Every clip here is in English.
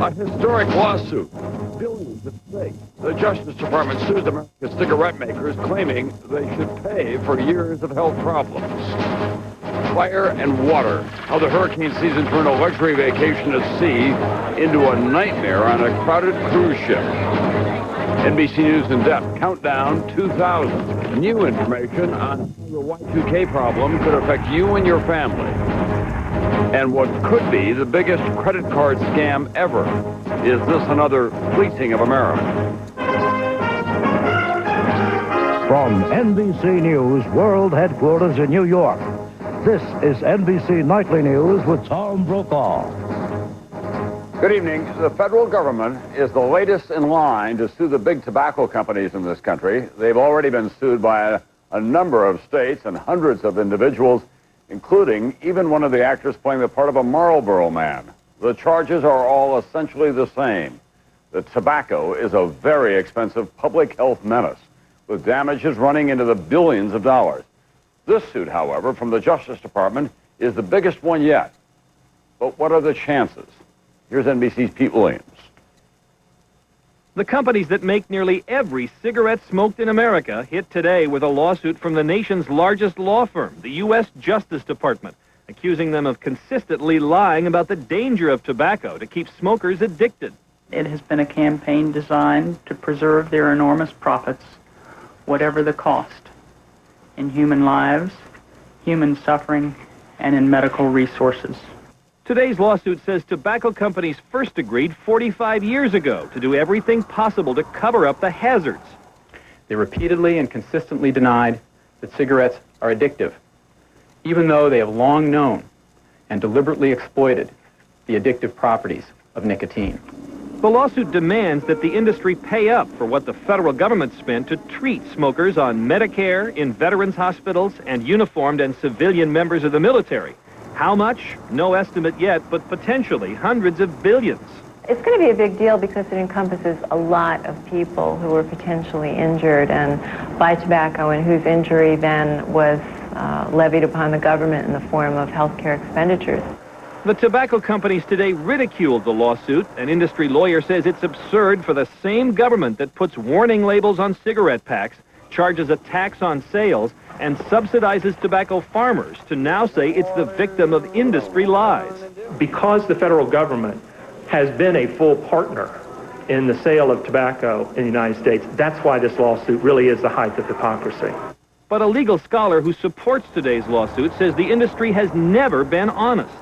A historic lawsuit. Billions at stake. The Justice Department sued America's cigarette makers, claiming they should pay for years of health problems. Fire and water. How the hurricane season turned a luxury vacation at sea into a nightmare on a crowded cruise ship. NBC News in depth. Countdown 2000. New information on how the Y2K problem could affect you and your family. And what could be the biggest credit card scam ever. Is this another fleecing of America? From NBC News World Headquarters in New York, this is NBC Nightly News with Tom Brokaw. Good evening. The federal government is the latest in line to sue the big tobacco companies in this country. They've already been sued by a number of states and hundreds of individuals, including even one of the actors playing the part of a Marlboro man. The charges are all essentially the same. The tobacco is a very expensive public health menace, with damages running into the billions of dollars. This suit, however, from the Justice Department is the biggest one yet. But what are the chances? Here's NBC's Pete Williams. The companies that make nearly every cigarette smoked in America hit today with a lawsuit from the nation's largest law firm, the U.S. Justice Department, accusing them of consistently lying about the danger of tobacco to keep smokers addicted. It has been a campaign designed to preserve their enormous profits, whatever the cost, in human lives, human suffering, and in medical resources. Today's lawsuit says tobacco companies first agreed 45 years ago to do everything possible to cover up the hazards. They repeatedly and consistently denied that cigarettes are addictive, even though they have long known and deliberately exploited the addictive properties of nicotine. The lawsuit demands that the industry pay up for what the federal government spent to treat smokers on Medicare, in veterans' hospitals, and uniformed and civilian members of the military. How much? No estimate yet, but potentially hundreds of billions. It's going to be a big deal because it encompasses a lot of people who were potentially injured and by tobacco, and whose injury then was levied upon the government in the form of health care expenditures. The tobacco companies today ridiculed the lawsuit. An industry lawyer says it's absurd for the same government that puts warning labels on cigarette packs, charges a tax on sales, and subsidizes tobacco farmers to now say it's the victim of industry lies. Because the federal government has been a full partner in the sale of tobacco in the United States, that's why this lawsuit really is the height of hypocrisy. But a legal scholar who supports today's lawsuit says the industry has never been honest.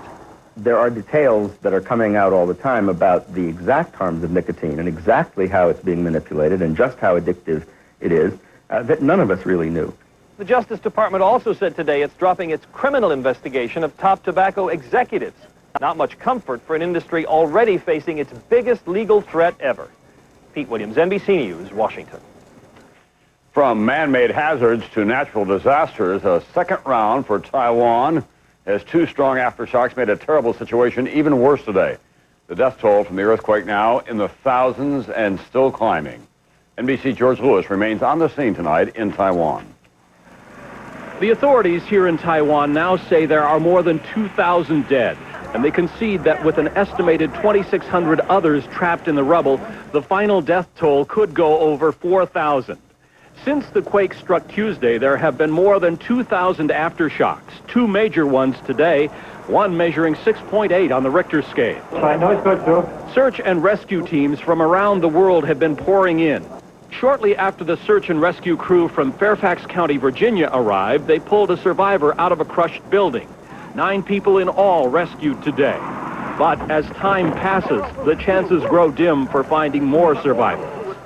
There are details that are coming out all the time about the exact harms of nicotine and exactly how it's being manipulated and just how addictive it is that none of us really knew. The Justice Department also said today it's dropping its criminal investigation of top tobacco executives. Not much comfort for an industry already facing its biggest legal threat ever. Pete Williams, NBC News, Washington. From man-made hazards to natural disasters, a second round for Taiwan as two strong aftershocks made a terrible situation even worse today. The death toll from the earthquake now in the thousands and still climbing. NBC George Lewis remains on the scene tonight in Taiwan. The authorities here in Taiwan now say there are more than 2,000 dead, and they concede that with an estimated 2,600 others trapped in the rubble, the final death toll could go over 4,000. Since the quake struck Tuesday, there have been more than 2,000 aftershocks, two major ones today, one measuring 6.8 on the Richter scale. Search and rescue teams from around the world have been pouring in. Shortly after the search and rescue crew from Fairfax County, Virginia arrived, they pulled a survivor out of a crushed building. 9 people in all rescued today. But as time passes, the chances grow dim for finding more survivors.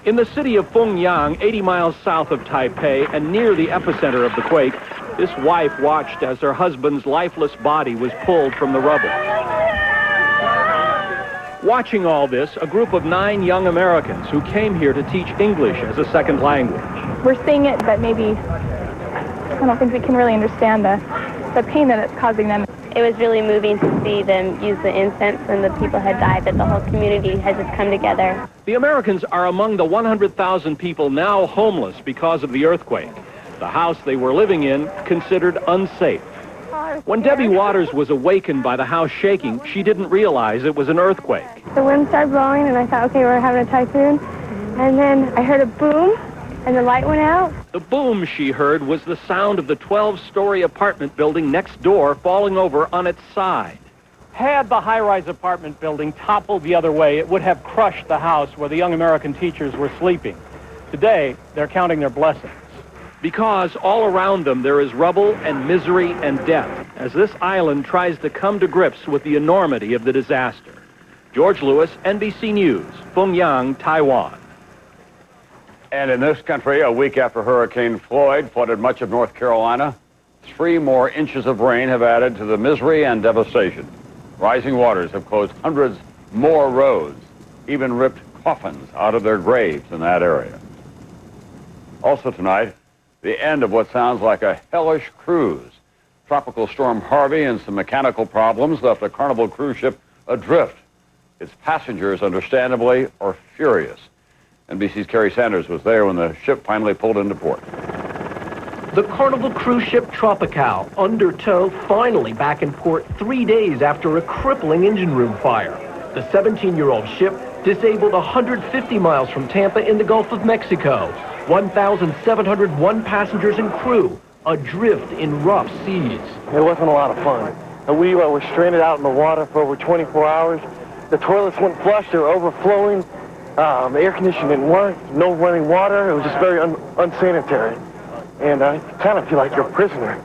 In the city of Fengyang, 80 miles south of Taipei and near the epicenter of the quake, this wife watched as her husband's lifeless body was pulled from the rubble. Watching all this, a group of 9 young Americans who came here to teach English as a second language. We're seeing it, but maybe I don't think we can really understand the pain that it's causing them. It was really moving to see them use the incense when the people had died, that the whole community has just come together. The Americans are among the 100,000 people now homeless because of the earthquake. The house they were living in considered unsafe. When Debbie Waters was awakened by the house shaking, she didn't realize it was an earthquake. the wind started blowing, and I thought, okay, we're having a typhoon. And then I heard a boom, and the light went out. The boom she heard was the sound of the 12-story apartment building next door falling over on its side. Had the high-rise apartment building toppled the other way, it would have crushed the house where the young American teachers were sleeping. Today, they're counting their blessings. Because all around them there is rubble and misery and death, as this island tries to come to grips with the enormity of the disaster. George Lewis, NBC News, Pyongyang, Taiwan. And in this country, a week after Hurricane Floyd flooded much of North Carolina, 3 more inches of rain have added to the misery and devastation. Rising waters have closed hundreds more roads, even ripped coffins out of their graves in that area. Also tonight, the end of what sounds like a hellish cruise. Tropical Storm Harvey and some mechanical problems left a Carnival cruise ship adrift. Its passengers, understandably, are furious. NBC's Kerry Sanders was there when the ship finally pulled into port. The Carnival cruise ship Tropical, under tow, finally back in port 3 days after a crippling engine room fire. The 17-year-old ship disabled 150 miles from Tampa in the Gulf of Mexico. 1,701 passengers and crew adrift in rough seas. It wasn't a lot of fun. We were stranded out in the water for over 24 hours. The toilets wouldn't flush, they were overflowing. The air conditioning didn't work, no running water. It was just very unsanitary. And I kind of feel like you're a prisoner.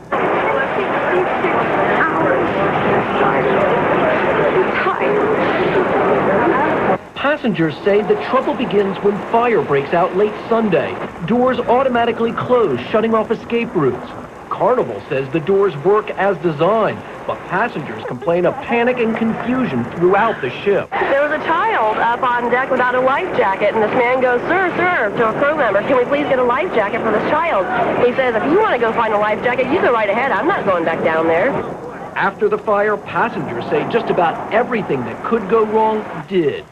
Passengers say the trouble begins when fire breaks out late Sunday. Doors automatically close, shutting off escape routes. Carnival says the doors work as designed, but passengers complain of panic and confusion throughout the ship. There was a child up on deck without a life jacket, and this man goes, sir, to a crew member, can we please get a life jacket for this child? He says, if you want to go find a life jacket, you go right ahead. I'm not going back down there. After the fire, passengers say just about everything that could go wrong did.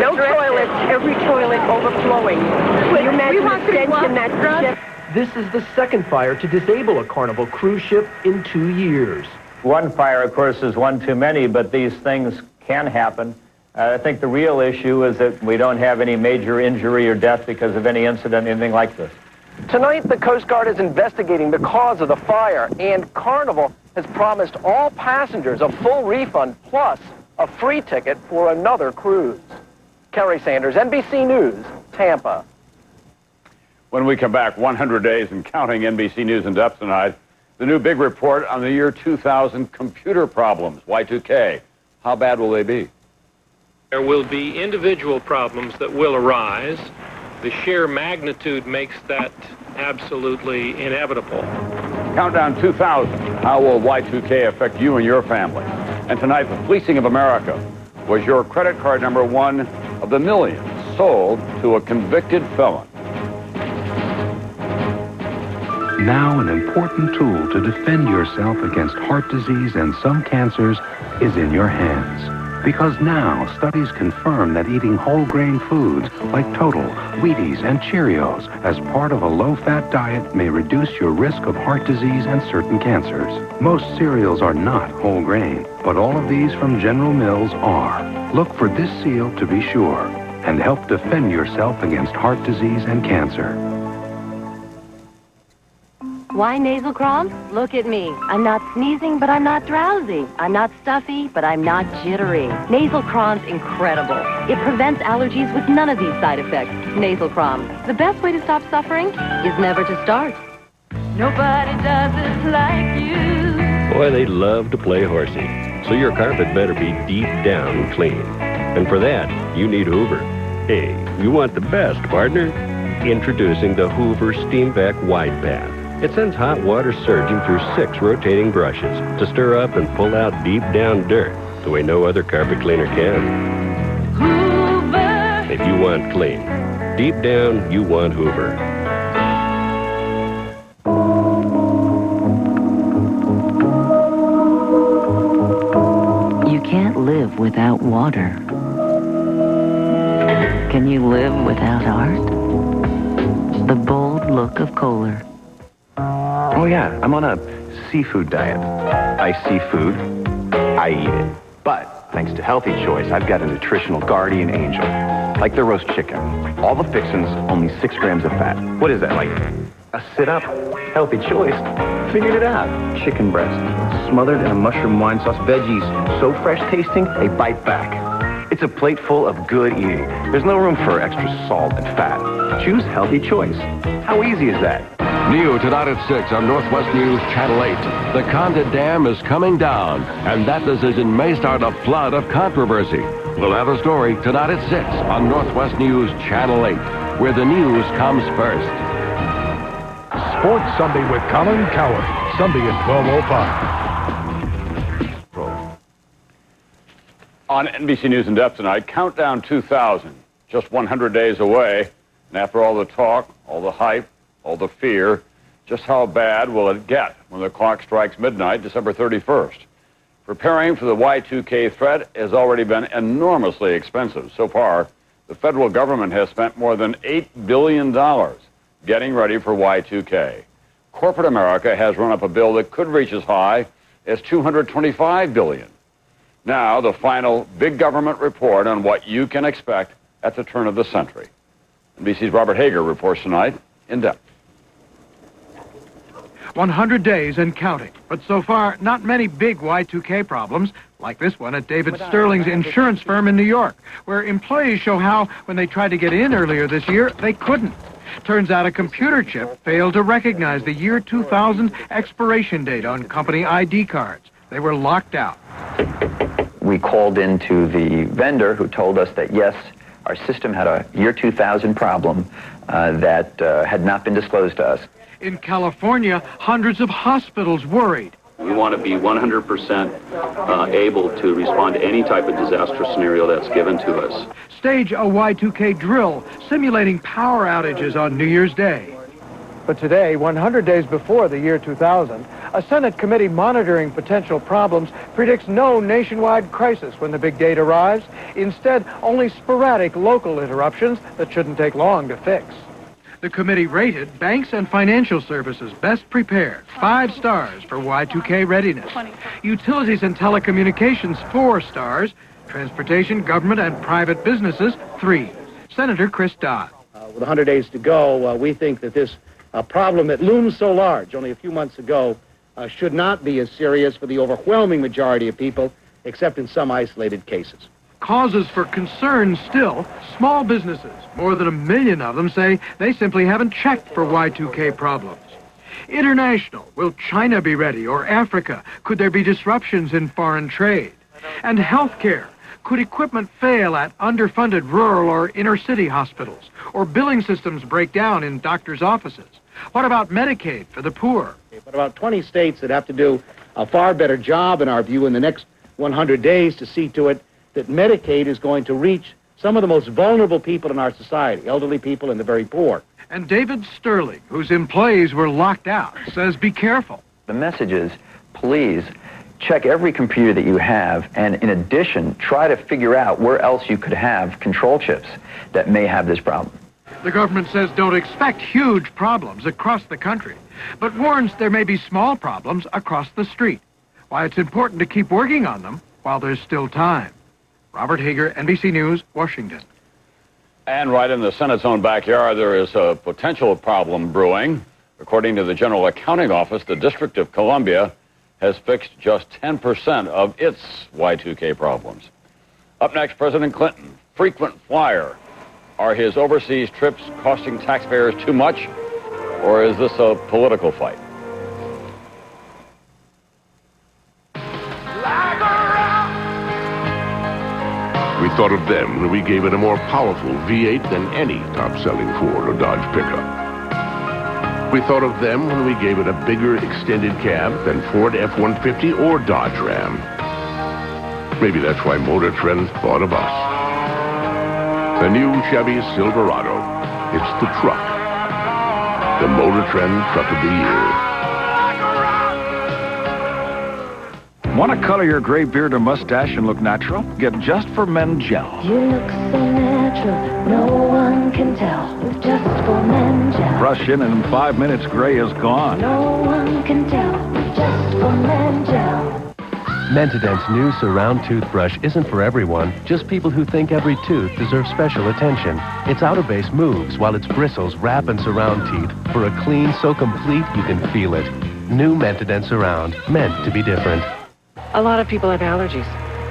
No toilets, every toilet overflowing. You imagine the stench in that ship. This is the second fire to disable a Carnival cruise ship in 2 years. One fire, of course, is one too many, but these things can happen. I think the real issue is that we don't have any major injury or death because of any incident, anything like this. Tonight, the Coast Guard is investigating the cause of the fire, and Carnival has promised all passengers a full refund plus a free ticket for another cruise. Kerry Sanders, NBC News, Tampa. When we come back, 100 days and counting. NBC News in depth tonight. The new big report on the year 2000 computer problems, Y2K. How bad will they be? There will be individual problems that will arise. The sheer magnitude makes that absolutely inevitable. Countdown 2000. How will Y2K affect you and your family? And tonight, the fleecing of America. Was your credit card number one of the millions sold to a convicted felon? Now an important tool to defend yourself against heart disease and some cancers is in your hands. Because now studies confirm that eating whole grain foods like Total, Wheaties, and Cheerios as part of a low-fat diet may reduce your risk of heart disease and certain cancers. Most cereals are not whole grain, but all of these from General Mills are. Look for this seal to be sure and help defend yourself against heart disease and cancer. Why nasal cramps? Look at me. I'm not sneezing, but I'm not drowsy. I'm not stuffy, but I'm not jittery. Nasal cramps incredible. It prevents allergies with none of these side effects. Nasal cramps. The best way to stop suffering is never to start. Nobody does it like you. Boy, they love to play horsey. So your carpet better be deep down clean. And for that, you need Hoover. Hey, you want the best, partner? Introducing the Hoover Steam Vac Wide Path. It sends hot water surging through 6 rotating brushes to stir up and pull out deep down dirt the way no other carpet cleaner can. Hoover! If you want clean, deep down you want Hoover. You can't live without water. Can you live without art? The bold look of Kohler. Oh yeah, I'm on a seafood diet. I see food, I eat it. But thanks to Healthy Choice, I've got a nutritional guardian angel. Like the roast chicken. All the fixins, only 6 grams of fat. What is that, like a sit-up? Healthy Choice. Figured it out. Chicken breast, smothered in a mushroom wine sauce, veggies, so fresh tasting, they bite back. It's a plate full of good eating. There's no room for extra salt and fat. Choose Healthy Choice. How easy is that? New tonight at 6 on Northwest News Channel 8. The Condit Dam is coming down, and that decision may start a flood of controversy. We'll have a story tonight at 6 on Northwest News Channel 8, where the news comes first. Sports Sunday with Colin Coward. Sunday at 12:05. On NBC News in Depth tonight, Countdown 2000. Just 100 days away. And after all the talk, all the hype, all the fear, just how bad will it get when the clock strikes midnight, December 31st? Preparing for the Y2K threat has already been enormously expensive. So far, the federal government has spent more than $8 billion getting ready for Y2K. Corporate America has run up a bill that could reach as high as $225 billion. Now, the final big government report on what you can expect at the turn of the century. NBC's Robert Hager reports tonight in depth. 100 days and counting. But so far, not many big Y2K problems, like this one at David Sterling's insurance firm in New York, where employees show how, when they tried to get in earlier this year, they couldn't. Turns out a computer chip failed to recognize the year 2000 expiration date on company ID cards. They were locked out. We called into the vendor who told us that, yes, our system had a year 2000 problem that had not been disclosed to us. In California, hundreds of hospitals worried. We want to be 100% able to respond to any type of disaster scenario that's given to us. Stage a Y2K drill, simulating power outages on New Year's Day. But today, 100 days before the year 2000, a Senate committee monitoring potential problems predicts no nationwide crisis when the big date arrives. Instead, only sporadic local interruptions that shouldn't take long to fix. The committee rated banks and financial services best prepared, 5 stars for Y2K readiness. Utilities and telecommunications, 4 stars. Transportation, government, and private businesses, 3. Senator Chris Dodd. With 100 days to go, we think that this problem that looms so large only a few months ago should not be as serious for the overwhelming majority of people, except in some isolated cases. Causes for concern still, small businesses. More than 1 million of them say they simply haven't checked for Y2K problems. International, will China be ready, or Africa? Could there be disruptions in foreign trade? And healthcare, could equipment fail at underfunded rural or inner-city hospitals? Or billing systems break down in doctors' offices? What about Medicaid for the poor? But about 20 states that have to do a far better job, in our view, in the next 100 days to see to it that Medicaid is going to reach some of the most vulnerable people in our society, elderly people and the very poor. And David Sterling, whose employees were locked out, says be careful. The message is, please check every computer that you have, and in addition, try to figure out where else you could have control chips that may have this problem. The government says don't expect huge problems across the country, but warns there may be small problems across the street. Why it's important to keep working on them while there's still time. Robert Hager, NBC News, Washington. And right in the Senate's own backyard, there is a potential problem brewing. According to the General Accounting Office, the District of Columbia has fixed just 10% of its Y2K problems. Up next, President Clinton, frequent flyer. Are his overseas trips costing taxpayers too much, or is this a political fight? We thought of them when we gave it a more powerful V8 than any top-selling Ford or Dodge pickup. We thought of them when we gave it a bigger extended cab than Ford F-150 or Dodge Ram. Maybe that's why Motor Trend thought of us. The new Chevy Silverado. It's the truck. The Motor Trend Truck of the Year. Want to color your gray beard or mustache and look natural? Get Just for Men Gel. You look so natural, no one can tell. With Just for Men Gel. Brush in and in 5 minutes, gray is gone. No one can tell. With Just for Men Gel. Mentadent's new Surround toothbrush isn't for everyone, just people who think every tooth deserves special attention. Its outer base moves while its bristles wrap and surround teeth for a clean so complete you can feel it. New Mentadent Surround, meant to be different. A lot of people have allergies.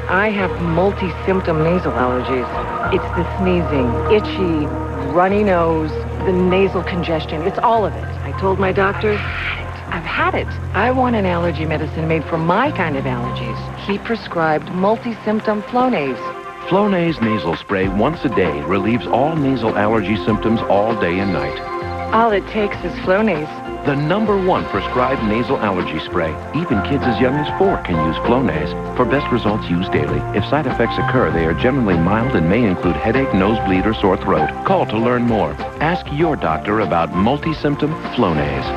I have multi-symptom nasal allergies. It's the sneezing, itchy, runny nose, the nasal congestion. It's all of it. I told my doctor, I've had it. I want an allergy medicine made for my kind of allergies. He prescribed multi-symptom Flonase. Flonase nasal spray once a day relieves all nasal allergy symptoms all day and night. All it takes is Flonase. The #1 prescribed nasal allergy spray. Even kids as young as 4 can use Flonase. For best results, use daily. If side effects occur, they are generally mild and may include headache, nosebleed, or sore throat. Call to learn more. Ask your doctor about multi-symptom Flonase.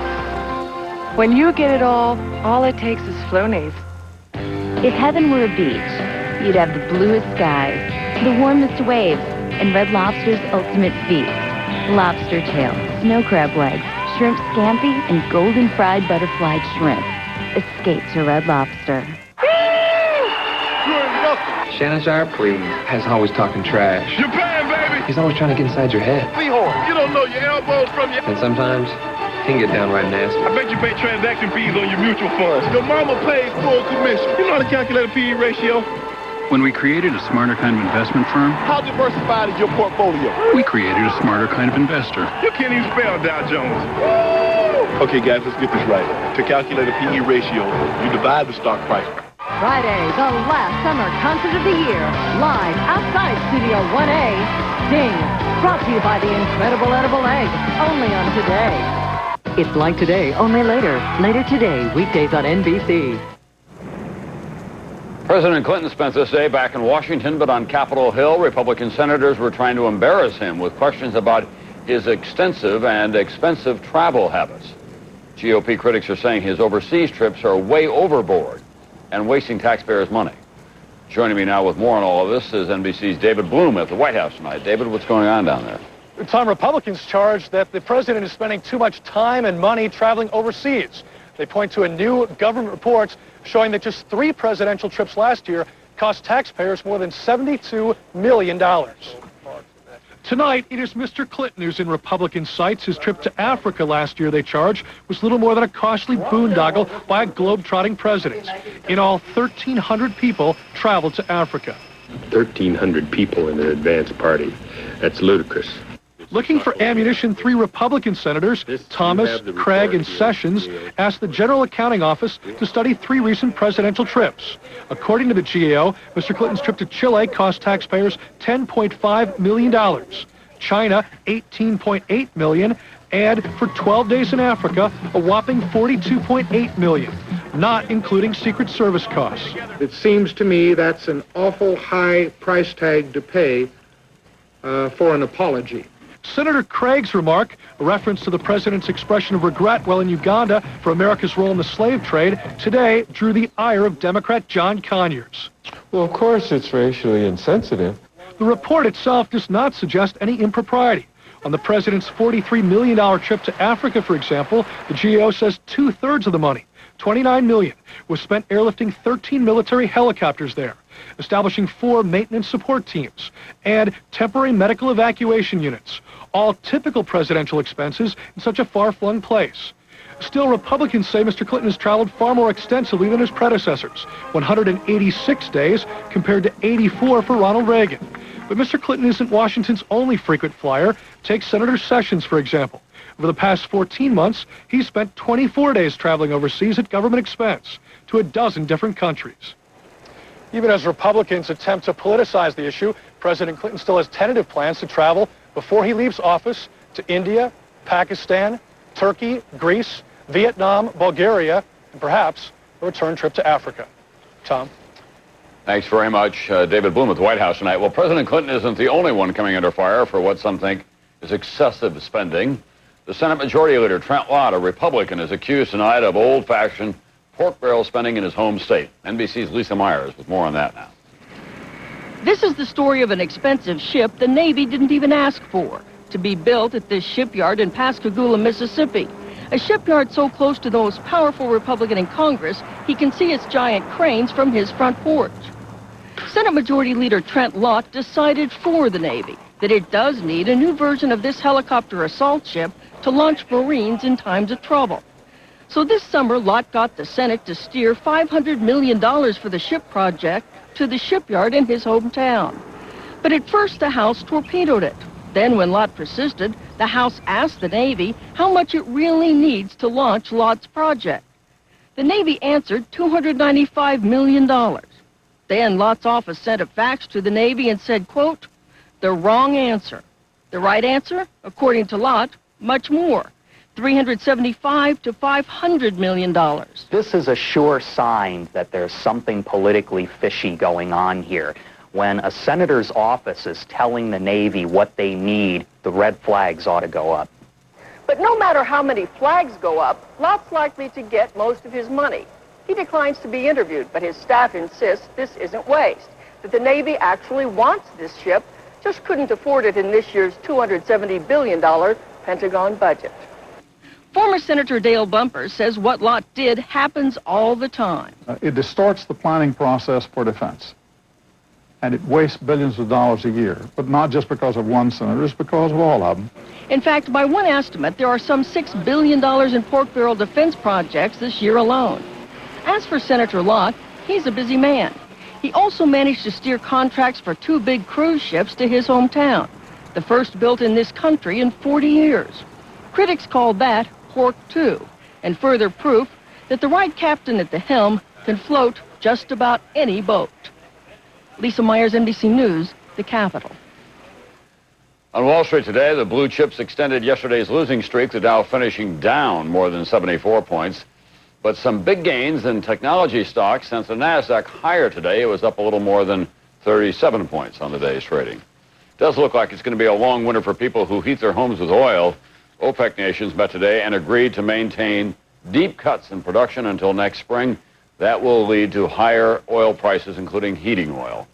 When you get it all it takes is Flonase. If heaven were a beach, you'd have the bluest skies, the warmest waves, and Red Lobster's ultimate feast. Lobster tail, snow crab legs, shrimp scampi, and golden fried butterfly shrimp. Escape to Red Lobster. Shannon Sharp, please, has always talking trash. You're paying, baby! He's always trying to get inside your head. Seahorse, you don't know your elbows from your... And sometimes, he can get downright nasty. I bet you pay transaction fees on your mutual funds. Your mama pays full commission. You know how to calculate a PE ratio? When we created a smarter kind of investment firm, How diversified is your portfolio? we created a smarter kind of investor. You can't even spell Dow Jones. Woo! Okay, guys, let's get this right. To calculate a PE ratio, you divide the stock price. Friday, the last summer concert of the year, live outside Studio 1A. Sting, brought to you by the incredible edible egg, only on Today. It's like Today, only later. Later today, weekdays on NBC. President Clinton spent this day back in Washington, but on Capitol Hill, Republican senators were trying to embarrass him with questions about his extensive and expensive travel habits. GOP critics are saying his overseas trips are way overboard and wasting taxpayers' money. Joining me now with more on all of this is NBC's David Bloom at the White House tonight. David, what's going on down there? Tom, Republicans charge that the president is spending too much time and money traveling overseas. They point to a new government report showing that just 3 presidential trips last year cost taxpayers more than $72 million. Tonight, it is Mr. Clinton who's in Republican sights. His trip to Africa last year, they charge, was little more than a costly boondoggle by a globe-trotting president. In all, 1,300 people traveled to Africa. 1,300 people in an advance party. That's ludicrous. Looking for ammunition, 3 Republican senators, Thomas, Craig, and Sessions, asked the General Accounting Office to study 3 recent presidential trips. According to the GAO, Mr. Clinton's trip to Chile cost taxpayers $10.5 million, China $18.8 million, and for 12 days in Africa, a whopping $42.8 million, not including Secret Service costs. It seems to me that's an awful high price tag to pay for an apology. Senator Craig's remark, a reference to the president's expression of regret while in Uganda for America's role in the slave trade, today drew the ire of Democrat John Conyers. Well, of course it's racially insensitive. The report itself does not suggest any impropriety. On the president's $43 million trip to Africa, for example, the GAO says 2/3 of the money, $29 million, was spent airlifting 13 military helicopters there, establishing 4 maintenance support teams, and temporary medical evacuation units, all typical presidential expenses in such a far-flung place. Still, Republicans say Mr. Clinton has traveled far more extensively than his predecessors, 186 days compared to 84 for Ronald Reagan. But Mr. Clinton isn't Washington's only frequent flyer. Take Senator Sessions, for example. Over the past 14 months, he's spent 24 days traveling overseas at government expense to a dozen different countries. Even as Republicans attempt to politicize the issue, President Clinton still has tentative plans to travel before he leaves office to India, Pakistan, Turkey, Greece, Vietnam, Bulgaria, and perhaps a return trip to Africa. Tom? Thanks very much, David Bloom at the White House tonight. Well, President Clinton isn't the only one coming under fire for what some think is excessive spending. The Senate Majority Leader, Trent Lott, a Republican, is accused tonight of old-fashioned pork barrel spending in his home state. NBC's Lisa Myers with more on that now. This is the story of an expensive ship the Navy didn't even ask for, to be built at this shipyard in Pascagoula, Mississippi. A shipyard so close to the most powerful Republican in Congress, he can see its giant cranes from his front porch. Senate Majority Leader Trent Lott decided for the Navy that it does need a new version of this helicopter assault ship to launch Marines in times of trouble. So this summer, Lott got the Senate to steer $500 million for the ship project to the shipyard in his hometown. But at first, the House torpedoed it. Then, when Lott persisted, the House asked the Navy how much it really needs to launch Lott's project. The Navy answered $295 million. Then Lott's office sent a fax to the Navy and said, quote, the wrong answer. The right answer, according to Lott, much more, $375 to $500 million. This is a sure sign that there's something politically fishy going on here. When a senator's office is telling the Navy what they need, the red flags ought to go up. But no matter how many flags go up, Lott's likely to get most of his money. He declines to be interviewed, but his staff insists this isn't waste, that the Navy actually wants this ship, just couldn't afford it in this year's $270 billion Pentagon budget. Former Senator Dale Bumpers says what Lott did happens all the time. It distorts the planning process for defense. And it wastes billions of dollars a year, but not just because of one senator, it's because of all of them. In fact, by one estimate, there are some $6 billion in pork barrel defense projects this year alone. As for Senator Lott, he's a busy man. He also managed to steer contracts for 2 big cruise ships to his hometown, the first built in this country in 40 years. Critics call that pork too, and further proof that the right captain at the helm can float just about any boat. Lisa Myers, NBC News, the Capitol. On Wall Street today, the blue chips extended yesterday's losing streak, the Dow finishing down more than 74 points. But some big gains in technology stocks sent the NASDAQ higher today. It was up a little more than 37 points on the day's trading. It does look like it's going to be a long winter for people who heat their homes with oil. OPEC nations met today and agreed to maintain deep cuts in production until next spring. That will lead to higher oil prices, including heating oil.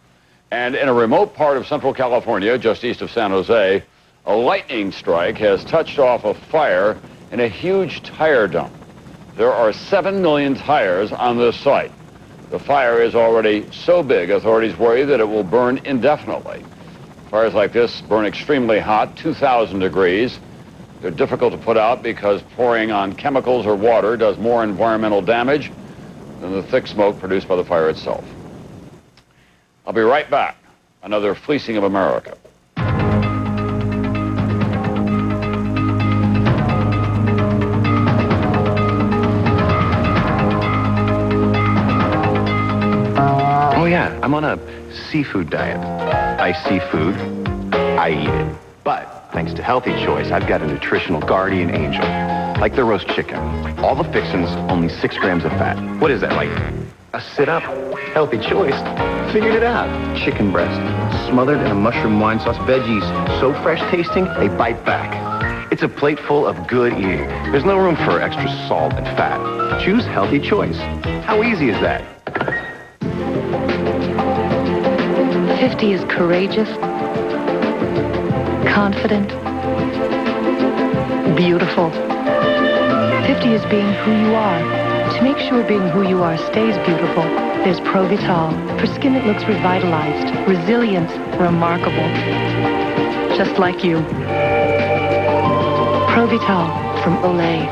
And in a remote part of Central California, just east of San Jose, a lightning strike has touched off a fire in a huge tire dump. There are 7 million tires on this site. The fire is already so big, authorities worry that it will burn indefinitely. Fires like this burn extremely hot, 2,000 degrees. They're difficult to put out because pouring on chemicals or water does more environmental damage than the thick smoke produced by the fire itself. I'll be right back. Another fleecing of America. Oh yeah, I'm on a seafood diet. I see food, I eat it. But thanks to Healthy Choice, I've got a nutritional guardian angel. Like the roast chicken. All the fixins, only 6 grams of fat. What is that, like a sit-up? Healthy Choice figured it out. Chicken breast, smothered in a mushroom wine sauce, veggies so fresh tasting, they bite back. It's a plate full of good eating. There's no room for extra salt and fat. Choose Healthy Choice. How easy is that? 50 is courageous, confident, beautiful. 50 is being who you are. To make sure being who you are stays beautiful, there's Pro-Vital. For skin that looks revitalized, resilient, remarkable. Just like you. Pro-Vital from Olay.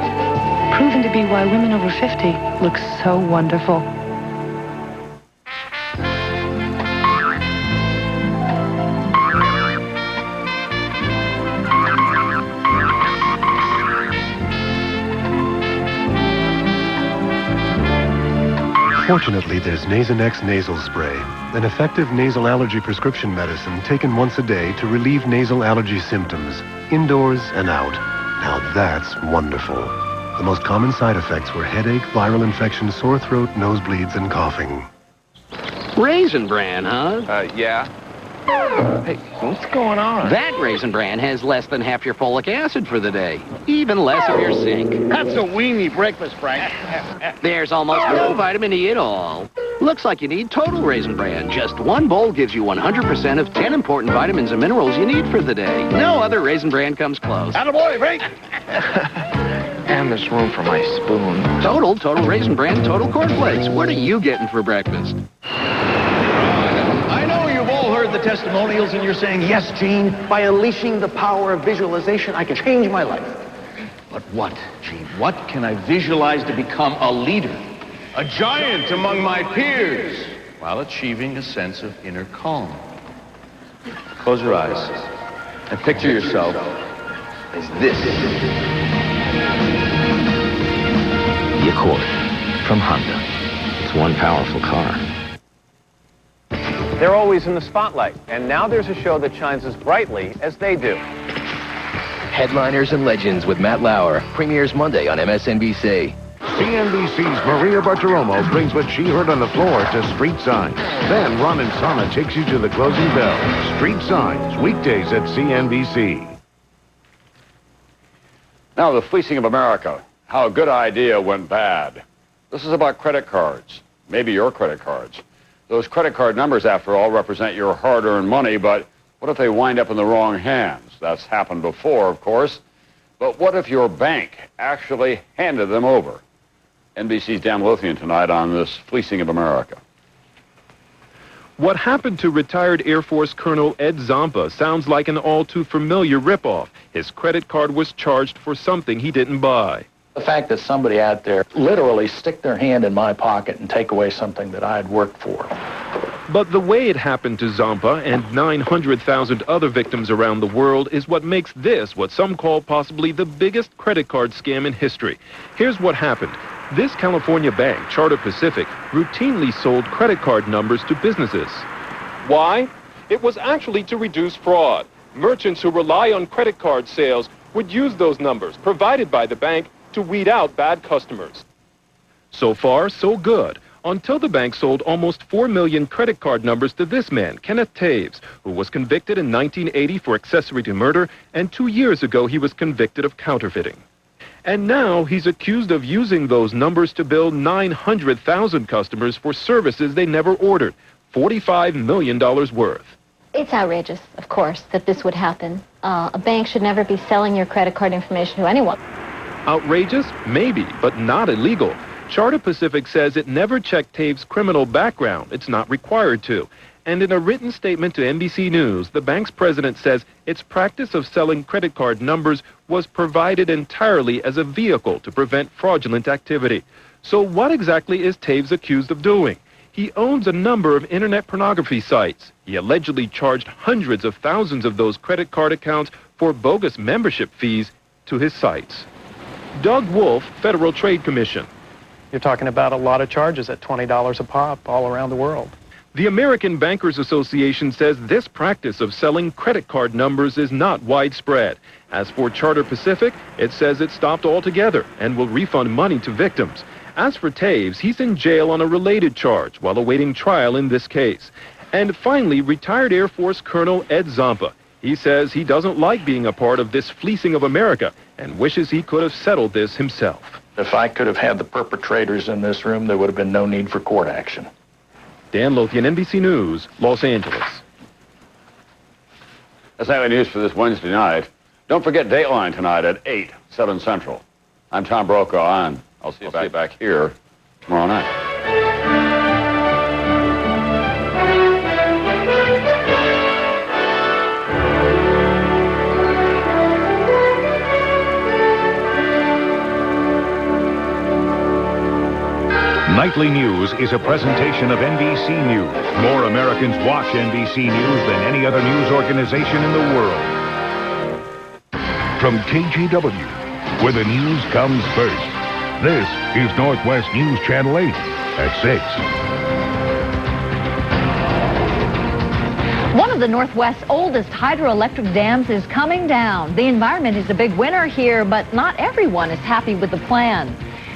Proven to be why women over 50 look so wonderful. Fortunately, there's Nasonex nasal spray, an effective nasal allergy prescription medicine taken once a day to relieve nasal allergy symptoms, indoors and out. Now that's wonderful. The most common side effects were headache, viral infection, sore throat, nosebleeds, and coughing. Raisin Bran, huh? Yeah. Hey, what's going on? That Raisin Bran has less than half your folic acid for the day. Even less of your zinc. That's a weenie breakfast, Frank. There's almost no vitamin E at all. Looks like you need total Raisin Bran. Just one bowl gives you 100% of 10 important vitamins and minerals you need for the day. No other Raisin Bran comes close. Attaboy, Frank. sand this room for my spoon. Total Raisin Bran, Total Cornflakes. What are you getting for breakfast? I know you've all heard the testimonials and you're saying, yes, Gene, by unleashing the power of visualization, I can change my life. But what, Gene? What can I visualize to become a leader? A giant among my peers, while achieving a sense of inner calm. Close your eyes and picture yourself as this. The Accord from Honda. It's one powerful car. They're always in the spotlight, and now there's a show that shines as brightly as they do. Headliners and Legends with Matt Lauer premieres Monday on MSNBC. CNBC's Maria Bartiromo brings what she heard on the floor to Street Signs. Then Ron and Sana takes you to the closing bell. Street Signs, weekdays at CNBC. Now, the fleecing of America. How a good idea went bad. This is about credit cards. Maybe your credit cards. Those credit card numbers, after all, represent your hard-earned money, but what if they wind up in the wrong hands? That's happened before, of course. But what if your bank actually handed them over? NBC's Dan Lothian tonight on this fleecing of America. What happened to retired Air Force Colonel Ed Zampa sounds like an all-too-familiar ripoff. His credit card was charged for something he didn't buy. The fact that somebody out there literally stick their hand in my pocket and take away something that I had worked for. But the way it happened to Zampa and 900,000 other victims around the world is what makes this what some call possibly the biggest credit card scam in history. Here's what happened. This California bank, Charter Pacific, routinely sold credit card numbers to businesses. Why? It was actually to reduce fraud. Merchants who rely on credit card sales would use those numbers provided by the bank to weed out bad customers. So far, so good, until the bank sold almost 4 million credit card numbers to this man, Kenneth Taves, who was convicted in 1980 for accessory to murder, and 2 years ago he was convicted of counterfeiting. And now he's accused of using those numbers to bill 900,000 customers for services they never ordered, $45 million worth. It's outrageous, of course, that this would happen. A bank should never be selling your credit card information to anyone. Outrageous? Maybe, but not illegal. Charter Pacific says it never checked Taves' criminal background. It's not required to. And in a written statement to NBC News, the bank's president says its practice of selling credit card numbers was provided entirely as a vehicle to prevent fraudulent activity. So what exactly is Taves accused of doing? He owns a number of internet pornography sites. He allegedly charged hundreds of thousands of those credit card accounts for bogus membership fees to his sites. Doug Wolf, Federal Trade Commission. You're talking about a lot of charges at $20 a pop all around the world. The American Bankers Association says this practice of selling credit card numbers is not widespread. As for Charter Pacific, it says it stopped altogether and will refund money to victims. As for Taves, he's in jail on a related charge while awaiting trial in this case. And finally, retired Air Force Colonel Ed Zampa. He says he doesn't like being a part of this fleecing of America and wishes he could have settled this himself. If I could have had the perpetrators in this room, there would have been no need for court action. Dan Lothian, NBC News, Los Angeles. That's Nightly News for this Wednesday night. Don't forget Dateline tonight at 8, 7 Central. I'm Tom Brokaw, and I'll see you back here tomorrow night. Nightly News is a presentation of NBC News. More Americans watch NBC News than any other news organization in the world. From KGW, where the news comes first, this is Northwest News Channel 8 at 6. One of the Northwest's oldest hydroelectric dams is coming down. The environment is a big winner here, but not everyone is happy with the plan.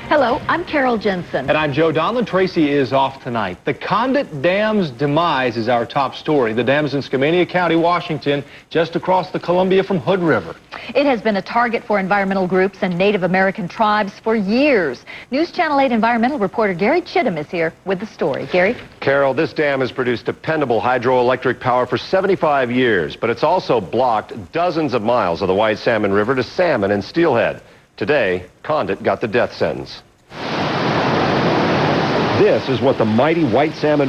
Hello, I'm Carol Jensen. And I'm Joe Donlin. Tracy is off tonight. The Condit Dam's demise is our top story. The dam's in Skamania County, Washington, just across the Columbia from Hood River. It has been a target for environmental groups and Native American tribes for years. News Channel 8 environmental reporter Gary Chittum is here with the story. Gary? Carol, this dam has produced dependable hydroelectric power for 75 years, but it's also blocked dozens of miles of the White Salmon River to salmon and steelhead. Today, Condit got the death sentence. This is what the mighty white salmon